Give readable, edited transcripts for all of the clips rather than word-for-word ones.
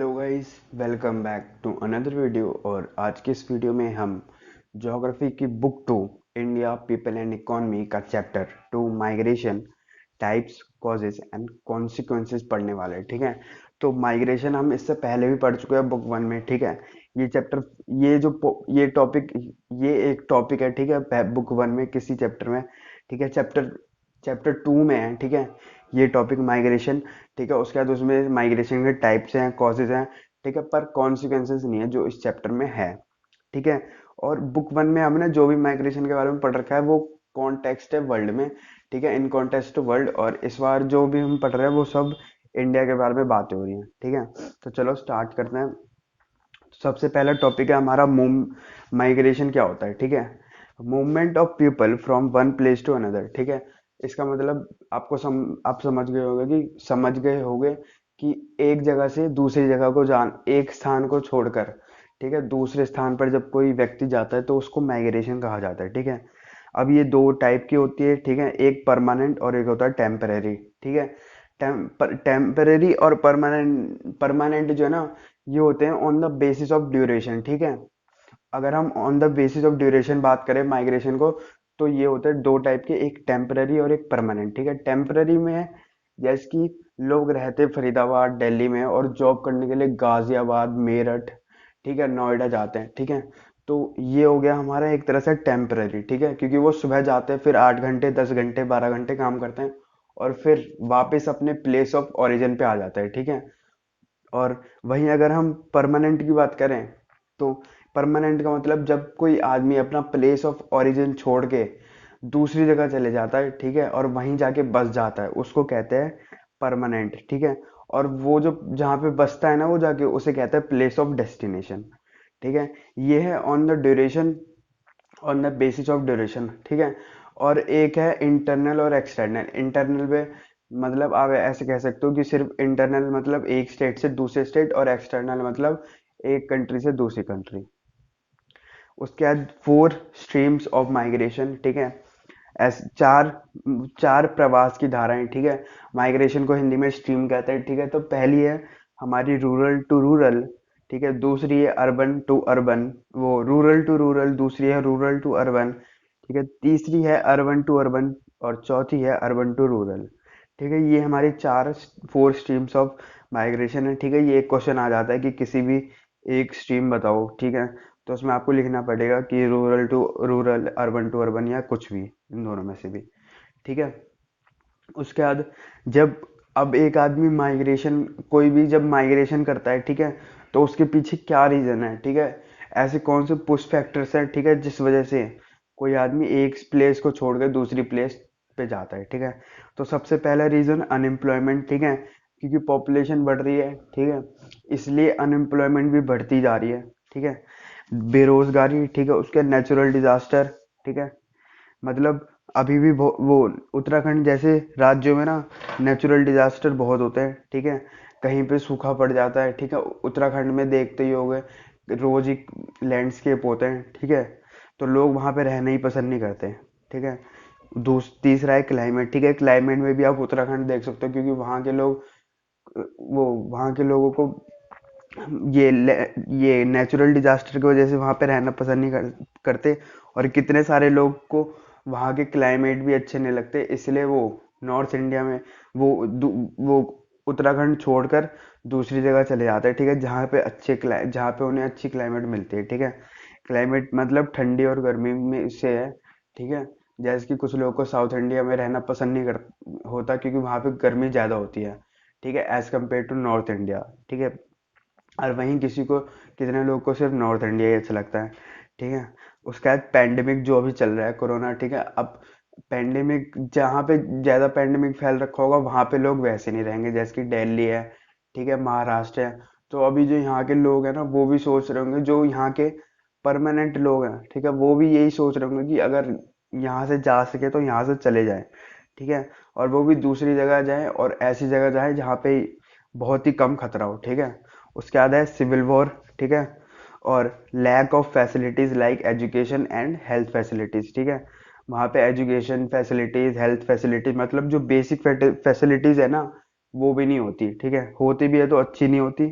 Hello guys, welcome back to another video. और आज के इस वीडियो में हम ज्योग्राफी की book 2 India people and economy का chapter 2 migration types causes and consequences पढ़ने वाले हैं। ठीक है, तो माइग्रेशन हम इससे पहले भी पढ़ चुके हैं बुक 1 में। ठीक है, ये चैप्टर ये टॉपिक ये एक टॉपिक है। ठीक है, बुक 1 में किसी चैप्टर में। ठीक है, चैप्टर चैप्टर 2 में है। ठीक है, ये टॉपिक माइग्रेशन। ठीक है, उसके बाद उसमें माइग्रेशन के टाइप्स हैं, कॉजेज हैं। ठीक है, पर कॉन्सिक्वेंसेस नहीं है जो इस चैप्टर में है। ठीक है, और बुक 1 में हमने जो भी माइग्रेशन के बारे में पढ़ रखा है वो कॉन्टेक्स्ट है वर्ल्ड में। ठीक है, इन कॉन्टेक्स्ट वर्ल्ड। और इस बार जो भी हम पढ़ रहे हैं वो सब इंडिया के बारे में बातें हो रही हैं। ठीक है, तो चलो स्टार्ट करते हैं। सबसे पहला टॉपिक है हमारा माइग्रेशन क्या होता है। ठीक है, movement of people from one place to another. ठीक है, इसका मतलब आप समझ गए होंगे कि एक जगह से दूसरी जगह को जान एक स्थान को छोड़कर, ठीक है, दूसरे स्थान पर जब कोई व्यक्ति जाता है तो उसको माइग्रेशन कहा जाता है। ठीक है, अब ये दो टाइप की होती है। ठीक है, एक परमानेंट और एक होता है टेम्परेरी। ठीक है, टेम्परेरी और परमानेंट परमानेंट जो है ना, ये होते हैं on the basis of duration. ठीक है, अगर हम on the basis of duration बात करें माइग्रेशन को, तो ये होते हैं दो टाइप के, एक टेम्पररी और एक परमानेंट। ठीक है, टेम्पररी में है जैसे कि लोग रहते फरीदाबाद दिल्ली में और जॉब करने के लिए गाजियाबाद मेरठ, ठीक है, नोएडा जाते हैं। ठीक है, तो ये हो गया हमारा एक तरह से टेम्पररी। ठीक है, क्योंकि वो सुबह जाते हैं, फिर 8 घंटे 10 घंटे 12 घंटे काम करते हैं और फिर वापस अपने प्लेस ऑफ ओरिजिन पे आ जाते हैं। ठीक है, और वहीं अगर हम परमानेंट की बात करें तो परमानेंट का मतलब जब कोई आदमी अपना प्लेस ऑफ ओरिजिन छोड़ के दूसरी जगह चले जाता है, ठीक है, और वहीं जाके बस जाता है, उसको कहते हैं परमानेंट। ठीक है, और वो जो जहाँ पे बसता है ना, वो जाके उसे कहते हैं प्लेस ऑफ डेस्टिनेशन। ठीक है, ये है on the duration, on the basis of duration. ठीक है, और एक है इंटरनल और एक्सटर्नल। इंटरनल पे मतलब आप ऐसे कह सकते हो कि सिर्फ इंटरनल मतलब एक स्टेट से दूसरे स्टेट, और एक्सटर्नल मतलब एक कंट्री से दूसरी कंट्री। उसके बाद 4 स्ट्रीम्स ऑफ माइग्रेशन। ठीक है, ऐसे चार चार प्रवास की धाराएं। ठीक है, माइग्रेशन को हिंदी में स्ट्रीम कहते हैं। ठीक है, तो पहली है हमारी रूरल टू रूरल। ठीक है, दूसरी है अर्बन टू अर्बन, वो रूरल टू रूरल, दूसरी है रूरल टू अर्बन। ठीक है, तीसरी है अर्बन टू अर्बन, और चौथी है अर्बन टू रूरल। ठीक है, ये हमारी 4 स्ट्रीम्स ऑफ माइग्रेशन है। ठीक है, ये एक क्वेश्चन आ जाता है कि किसी भी एक स्ट्रीम बताओ। ठीक है, तो उसमें आपको लिखना पड़ेगा कि rural to rural, urban to urban, या कुछ भी इन दोनों में से भी। ठीक है, उसके बाद जब अब एक आदमी माइग्रेशन कोई भी जब माइग्रेशन करता है, ठीक है, तो उसके पीछे क्या रीजन है। ठीक है, ऐसे कौन से पुश फैक्टर्स हैं, ठीक है, जिस वजह से कोई आदमी एक प्लेस को छोड़कर दूसरी प्लेस पे जाता है। ठीक है, तो सबसे पहला रीजन अनएम्प्लॉयमेंट। ठीक है, क्योंकि पॉपुलेशन बढ़ रही है, ठीक है, इसलिए अनएम्प्लॉयमेंट भी बढ़ती जा रही है। ठीक है, बेरोजगारी। ठीक है, उसके नेचुरल डिजास्टर। ठीक है, मतलब अभी भी वो उत्तराखंड जैसे राज्यों में ना नेचुरल डिजास्टर बहुत होते हैं। ठीक है, कहीं पे सूखा पड़ जाता है। ठीक है, उत्तराखंड में देखते ही होंगे रोज ही लैंडस्केप होते हैं। ठीक है, तो लोग वहाँ पे रहना ही पसंद नहीं करते। ठीक है, तीसरा है क्लाइमेट। ठीक है, क्लाइमेट में भी आप उत्तराखंड देख सकते हो, क्योंकि वहाँ के लोग वो वहाँ के लोगों को ये नेचुरल डिजास्टर की वजह से वहाँ पे रहना पसंद नहीं करते। और कितने सारे लोग को वहाँ के क्लाइमेट भी अच्छे नहीं लगते, इसलिए वो नॉर्थ इंडिया में वो उत्तराखंड छोड़कर दूसरी जगह चले जाते हैं। ठीक है, जहाँ पे उन्हें अच्छी क्लाइमेट मिलती है। ठीक है, क्लाइमेट मतलब ठंडी और गर्मी में से है। ठीक है, जैसे कि कुछ लोगों को साउथ इंडिया में रहना पसंद नहीं कर होता, क्योंकि वहाँ पे गर्मी ज़्यादा होती है। ठीक है, as compare to North India. ठीक है, और वहीं कितने लोगों को सिर्फ नॉर्थ इंडिया ही अच्छा लगता है। ठीक है, उसके बाद पैंडेमिक जो अभी चल रहा है, कोरोना। ठीक है, अब पैंडेमिक जहाँ पे ज़्यादा पैंडेमिक फैल रखा होगा वहाँ पे लोग वैसे नहीं रहेंगे, जैसे कि दिल्ली है, ठीक है, महाराष्ट्र है। तो अभी जो यहाँ के लोग हैं ना, वो भी सोच रहे होंगे, जो यहाँ के परमानेंट लोग हैं, ठीक है, वो भी यही सोच रहे होंगे कि अगर यहाँ से जा सके तो यहाँ से चले जाएं। ठीक है, और वो भी दूसरी जगह जाएं, और ऐसी जगह जाएं जहाँ पे बहुत ही कम खतरा हो। ठीक है, उसके बाद है सिविल वॉर। ठीक है, और lack of facilities like education and health facilities. ठीक है, वहाँ पे एजुकेशन फैसिलिटीज, हेल्थ फैसिलिटीज, मतलब जो बेसिक फैसिलिटीज है ना, वो भी नहीं होती। ठीक है, होती भी है तो अच्छी नहीं होती।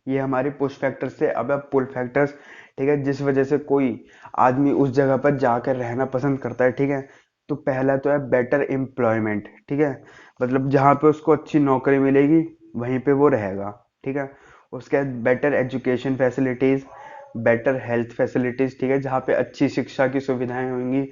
ये हमारे पुश फैक्टर्स थे। अब पुल फैक्टर्स, ठीक है, जिस वजह से कोई आदमी उस जगह पर जाकर रहना पसंद करता है, ठीक है। तो पहला तो है बेटर एम्प्लॉयमेंट, ठीक है, मतलब जहाँ पे उसको अच्छी नौकरी मिलेगी वहीं पे वो रहेगा, ठीक है। उसके बाद better education facilities, better health facilities, ठीक है, जहाँ पे अच्छी शिक्षा की सुविधाएं होंगी,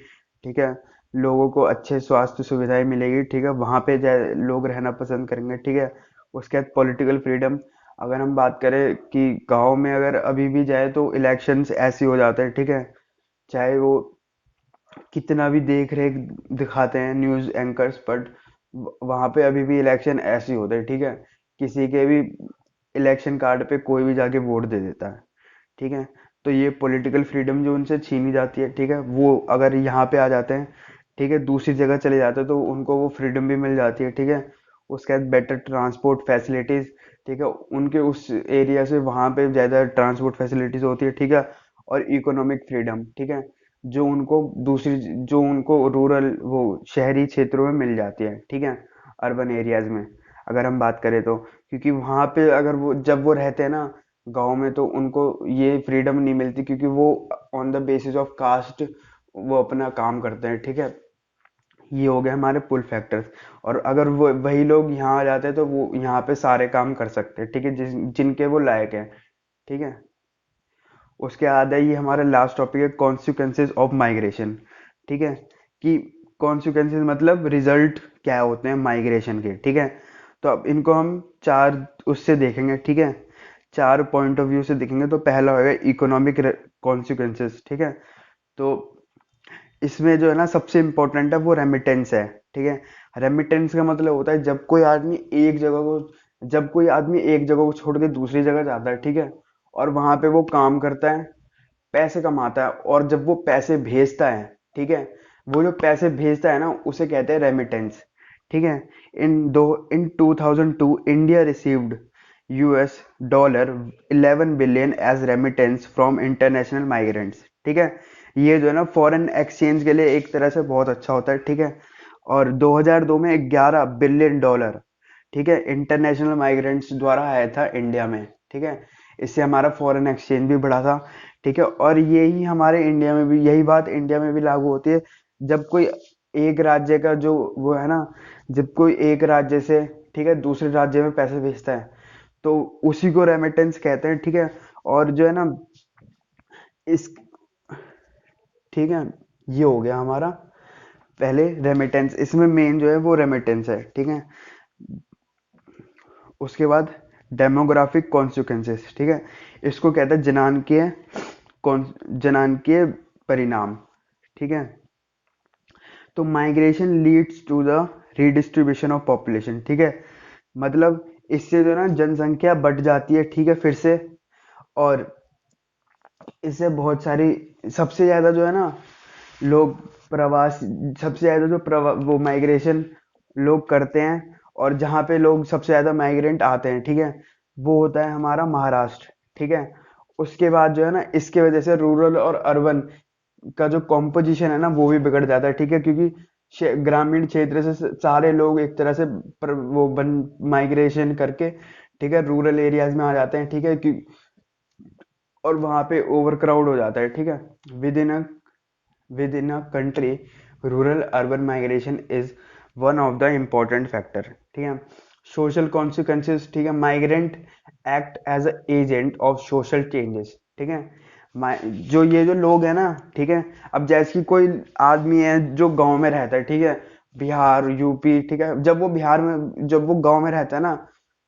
ठीक है, लोगों को अच्छे स्वास्थ्य सुविधाएं मिलेगी, ठीक है, वहाँ पे लोग रहना पसंद करेंगे, ठीक है। उसके बाद पॉलिटिकल फ्रीडम, अगर हम बात करें कि गांव में अगर अभी भी जाए तो इलेक्शंस ऐसे हो जाते हैं, ठीक है, चाहे वो कितना भी देख रेख दिखाते हैं न्यूज एंकर्स, बट वहां पे अभी भी इलेक्शन ऐसे ही होते हैं, ठीक है। किसी के भी इलेक्शन कार्ड पे कोई भी जाके वोट दे देता है, ठीक है। तो ये पॉलिटिकल फ्रीडम जो उनसे छीनी जाती है, ठीक है, वो अगर यहाँ पे आ जाते हैं, ठीक है, दूसरी जगह चले जाते हैं तो उनको वो फ्रीडम भी मिल जाती है, ठीक है। उसके बाद बेटर ट्रांसपोर्ट फैसिलिटीज, ठीक है, उनके उस एरिया से वहाँ पे ज़्यादा ट्रांसपोर्ट फैसिलिटीज होती है, ठीक है। और इकोनॉमिक फ्रीडम, ठीक है, जो उनको दूसरी, जो उनको रूरल वो शहरी क्षेत्रों में मिल जाती है, ठीक है, अर्बन एरियाज में अगर हम बात करें तो, क्योंकि वहाँ पे अगर वो जब वो रहते हैं ना गांव में तो उनको ये फ्रीडम नहीं मिलती, क्योंकि वो on the basis of caste वो अपना काम करते हैं, ठीक है। ये हो गए हमारे पुल फैक्टर्स। और अगर वो वही लोग यहाँ आ जाते हैं तो वो यहाँ पे सारे काम कर सकते हैं, ठीक है, जिनके वो लायक हैं, ठीक है। उसके बाद है ये हमारा लास्ट टॉपिक है कॉन्सिक्वेंसेज ऑफ माइग्रेशन, ठीक है, कि कॉन्सिक्वेंसेज मतलब रिजल्ट क्या होते हैं माइग्रेशन के, ठीक है। तो अब इनको हम चार उससे देखेंगे, ठीक है, चार पॉइंट ऑफ व्यू से देखेंगे। तो पहला होगा इकोनॉमिक कॉन्सिक्वेंसेज, ठीक है। तो इसमें जो है ना सबसे इम्पोर्टेंट है वो रेमिटेंस है, ठीक है। रेमिटेंस का मतलब होता है जब कोई आदमी एक जगह को छोड़ के दूसरी जगह जाता है, ठीक है, और वहां पे वो काम करता है, पैसे कमाता है, और जब वो पैसे भेजता है, ठीक है, वो जो पैसे भेजता है ना उसे कहते हैं रेमिटेंस, ठीक है। In 2002 India received US dollar 11 billion as remittance from international migrants, ठीक है। ये जो है ना फॉरेन एक्सचेंज के लिए एक तरह से बहुत अच्छा होता है, ठीक है। और 2002 में 11 बिलियन डॉलर, ठीक है, इंटरनेशनल माइग्रेंट्स द्वारा आया था इंडिया में, ठीक है। इससे हमारा फॉरेन एक्सचेंज भी बढ़ा था, ठीक है। और यही हमारे इंडिया में भी, यही बात इंडिया में भी लागू होती है। जब कोई एक राज्य का जो वो है ना, जब कोई एक राज्य से, ठीक है, दूसरे राज्य में पैसे भेजता है तो उसी को रेमिटेंस कहते हैं, ठीक है। और जो है ना इस, ठीक है, ये हो गया हमारा पहले रेमिटेंस, इसमें मेन जो है वो रेमिटेंस है, ठीक है। उसके बाद डेमोग्राफिक कॉन्सिक्वेंसेस, ठीक है, इसको कहते हैं जनांकीय परिणाम, ठीक है। तो migration leads to the redistribution of population, ठीक है, मतलब इससे जो है ना जनसंख्या बढ़ जाती है, ठीक है, फिर से। और इससे बहुत सारी, सबसे ज्यादा जो है ना लोग प्रवास, सबसे ज्यादा जो वो माइग्रेशन लोग करते हैं, और जहाँ पे लोग सबसे ज्यादा माइग्रेंट आते हैं, ठीक है, वो होता है हमारा महाराष्ट्र, ठीक है। उसके बाद जो है ना इसके वजह से रूरल और अर्बन का जो कॉम्पोजिशन है ना वो भी बिगड़ जाता है, ठीक है, क्योंकि ग्रामीण क्षेत्र से सारे लोग एक तरह से वो बन माइग्रेशन करके, ठीक है, रूरल एरियाज में आ जाते हैं, ठीक है, और वहाँ पे ओवर क्राउड हो जाता है, ठीक है। With in a within a country rural urban migration is one of the important factor, ठीक है। social consequences, ठीक है, migrant act as a agent of social changes, ठीक है। जो ये जो लोग हैं ना, ठीक है, अब जैसे कि कोई आदमी है जो गांव में रहता है, ठीक है, बिहार यूपी, ठीक है, जब वो गांव में रहता है ना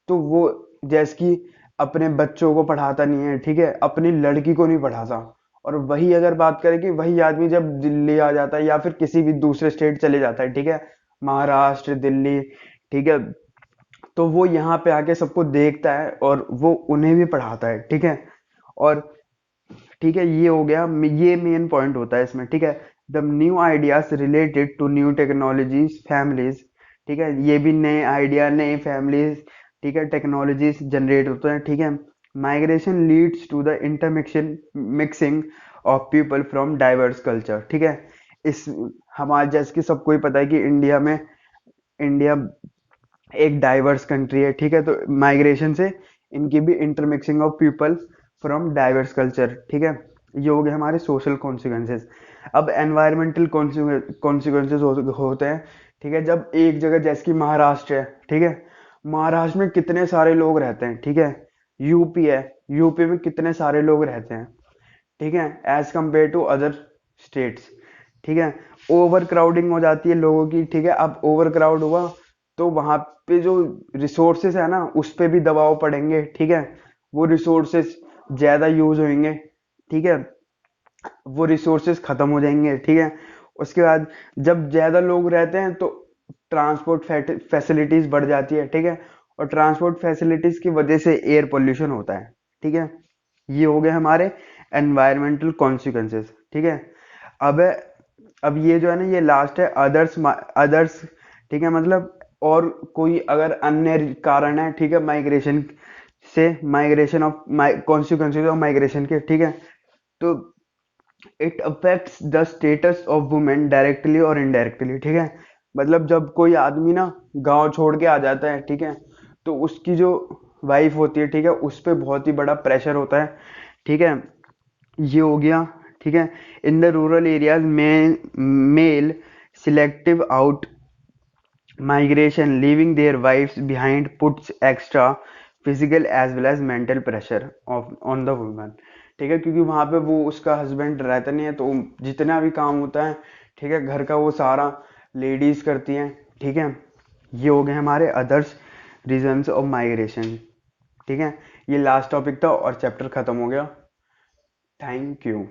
तो वो जैसे कि अपने बच्चों को पढ़ाता नहीं है, ठीक है, अपनी लड़की को नहीं पढ़ाता। और वही अगर बात करें कि वही आदमी जब दिल्ली आ जाता है या फिर किसी भी दूसरे स्टेट चले जाता है, ठीक है, महाराष्ट्र दिल्ली, ठीक है, तो वो यहाँ पे आके सबको देखता है और वो उन्हें भी पढ़ाता है, ठीक है। और ठीक है, ये हो गया, ये मेन पॉइंट होता है इसमें, ठीक है। The new ideas related to new technologies families, ठीक है, ये भी नए आइडिया नए फैमिलीज, ठीक है, टेक्नोलॉजीज जनरेट होते हैं, ठीक है। Migration leads to the intermixing mixing of people from diverse culture, ठीक है। इस हमारे जैसे कि सबको ही पता है कि इंडिया एक डाइवर्स कंट्री है, ठीक है। तो माइग्रेशन से इनकी भी intermixing of people from diverse culture, ठीक है। ये हो गए हमारे सोशल कॉन्सिक्वेंसेस। अब एनवायरमेंटल कॉन्सिक्वेंसेस होते हैं, ठीक है। जब एक जगह जैसे कि महाराष्ट्र है, ठीक है, महाराष्ट्र में कितने सारे लोग रहते हैं, ठीक है। यूपी है, यूपी में कितने सारे लोग रहते हैं, ठीक है, as compare to other states, ठीक है। ओवर क्राउडिंग हो जाती है लोगों की, ठीक है। अब ओवर क्राउड हुआ तो वहां पे जो रिसोर्सेस है ना उस पे भी दबाव पड़ेंगे, ठीक है। वो रिसोर्सेस ज्यादा यूज होंगे, ठीक है, वो रिसोर्सेज खत्म हो जाएंगे, ठीक है। उसके बाद जब ज्यादा लोग रहते हैं तो ट्रांसपोर्ट फैसिलिटीज बढ़ जाती है, ठीक है। और ट्रांसपोर्ट फैसिलिटीज की वजह से एयर पोल्यूशन होता है, ठीक है। ये हो गए हमारे एनवायरमेंटल कॉन्सिक्वेंसेस, ठीक है। अब अब ये जो है ना, ये लास्ट है अदर्स। अदर्स, ठीक है, मतलब और कोई अगर अन्य कारण है, ठीक है, माइग्रेशन से, migration of consequences of migration के, ठीक है। तो it affects the status of women directly और इनडायरेक्टली, ठीक है। मतलब जब कोई आदमी ना गांव छोड़ के आ जाता है, ठीक है, तो उसकी जो वाइफ होती है, ठीक है, उस पर बहुत ही बड़ा प्रेशर होता है, ठीक है। ये हो गया, ठीक है। इन द रूरल एरियाज में male selective out migration leaving their wifes behind puts extra physical as well as mental pressure of on the woman, ठीक है। क्योंकि वहां पे वो उसका हस्बैंड रहता नहीं है, तो जितना भी काम होता है, ठीक है, घर का वो सारा लेडीज करती हैं, ठीक है। ये हो गए हमारे अदर्स रीजंस ऑफ माइग्रेशन, ठीक है। ये लास्ट टॉपिक था और चैप्टर खत्म हो गया। Thank you.